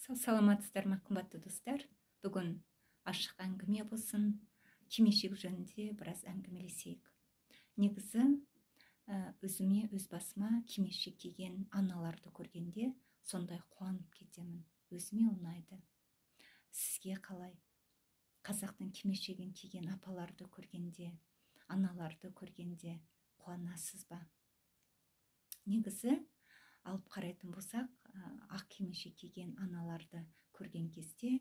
Саламатсыздар ма, қымбатты достар? Бүгін ашық әңгіме болсын, кимешек жөнінде біраз әңгімелесейік. Негізі өзіме, өз басыма кимешек киген аналарды көргенде сондай қуанып кетемін. Өзіме ұнайды. Сізге қалай? Қазақтың кимешегін киген апаларды көргенде, аналарды көргенде қуанасыз ба? Негізі алып қарайтын болсақ, ақ кимешек киген аналарды көрген кезде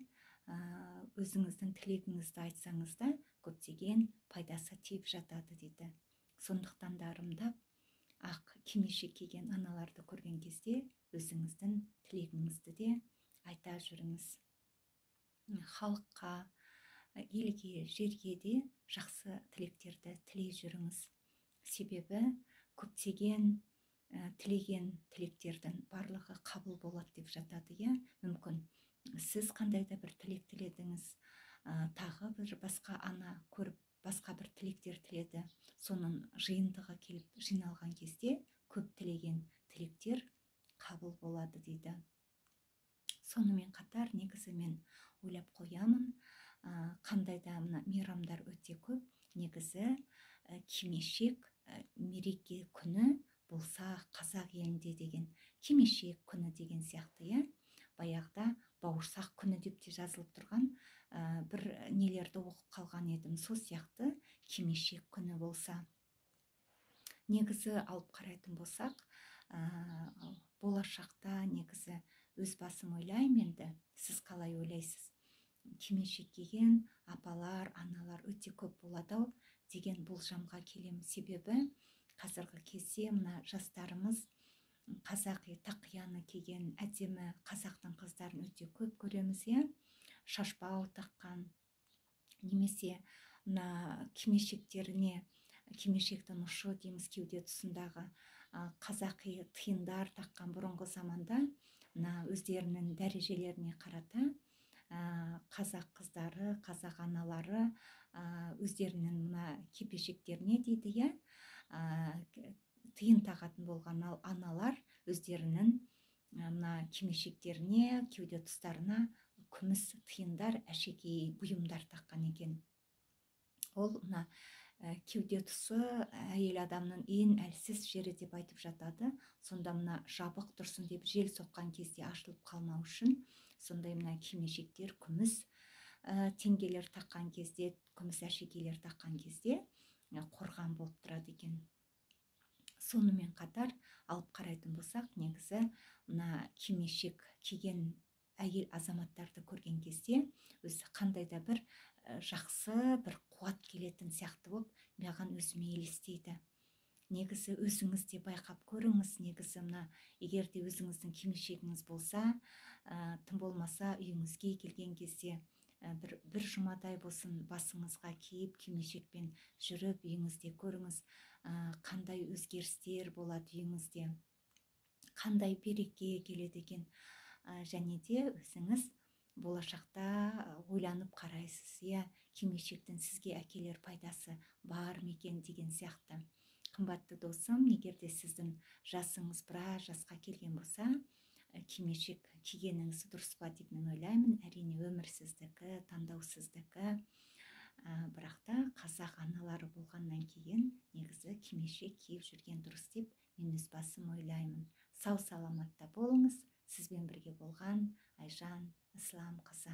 өзіңіздің тілегіңізді айтсаңыз да көптеген пайдасы тиіп жатады дейді. Сондықтан да ырымдап, ақ кимешек киген аналарды көрген кезде өзіңіздің тілегіңізді де айта жүріңіз. Халыққа, елге, жерге де жақсы тілектерді тілей жүріңіз. Себебі көптеген тілеген тілектердің барлығы қабыл болады деп жатады. Мүмкін сіз қандай да бір тілек тіледіңіз, тағы бір басқа ана көріп басқа бір тілектер тіледі. Соның жиынтығы келіп жиналған кезде көп тілеген тілектер қабыл болады дейді. Сонымен қатар негізі мен ойлап қоямын, қандай да мейрамдар өте көп. Негізі кимешек мереке күні болса қазақ елінде деген кимешек күні деген сияқты, баяғыда бауырсақ күні деп те жазылып тұрған бір нелерді оқып қалған едім. Сол сияқты кимешек күні болса. Негізі алып қарайтын болсақ, болашақта негізі өз басым ойлаймын енді. Сіз қалай ойлайсыз? Кимешек киген апалар, аналар өте көп болады деген болжамға келем. Себебі қазіргі кезде мына жастарымыз қазақи тақияны киген әдемі қазақтың қыздарын өте көп көреміз, шашбау таққан, немесе мына кимешектеріне, кимешектің ұшы дейміз, кеуде тұсындағы қазақи тиындар таққан бұрынғы заманда өздерінің дәрежелеріне қарата қазақ қыздары, қазақ аналары өздерінің мына кимешектеріне дейді, тиын тағатын болған аналар өздерінің мына кимешектеріне, кеуде тұстарына күміс тиындар, әшекей бұйымдар таққан екен. Ол мына кеуде тұсы әйел адамның ең әлсіз жері деп айтып жатады. Сонда мына жабық тұрсын деп жел соққан кезде ашылып қалмау үшін сондай мына кимешектер, күміс теңгелер таққан кезде, күміс әшекейлер таққан кезде қорған болып тұрады екен. Сонымен қатар алып қарайтын болсақ, негізі мына кимешек киген әйел азаматтарды көрген кезде өзі қандай да бір жақсы бір қуат келетін сияқты болып маған өзіме елестейді. Негізі өзіңіз де байқап көріңіз. Негізі мына егер де өзіңіздің кимешегіңіз болса, тым болмаса үйіңізге келген кезде бір жұмадай болсын басыңызға киіп кимешекпен жүріп үйіңізде көріңіз, қандай өзгерістер болады үйіңізде, қандай береке келеді екен. Және де өзіңіз болашақта ойланып қарайсыз, кимешектің сізге әкелер пайдасы бар ма екен деген сияқты. Қымбатты досым, егер де сіздің жасыңыз біраз жасқа келген болса, кимешек кигеніңіз дұрыс па деп мен ойлаймын. Әрине өмір сіздікі, таңдау сіздікі. Бірақ та қазақ аналары болғаннан кейін негізі кимешек киіп жүрген дұрыс деп мен өз басым ойлаймын. Сау саламатта болыңыз. Сізбен бірге болған Айжан Исламқызы.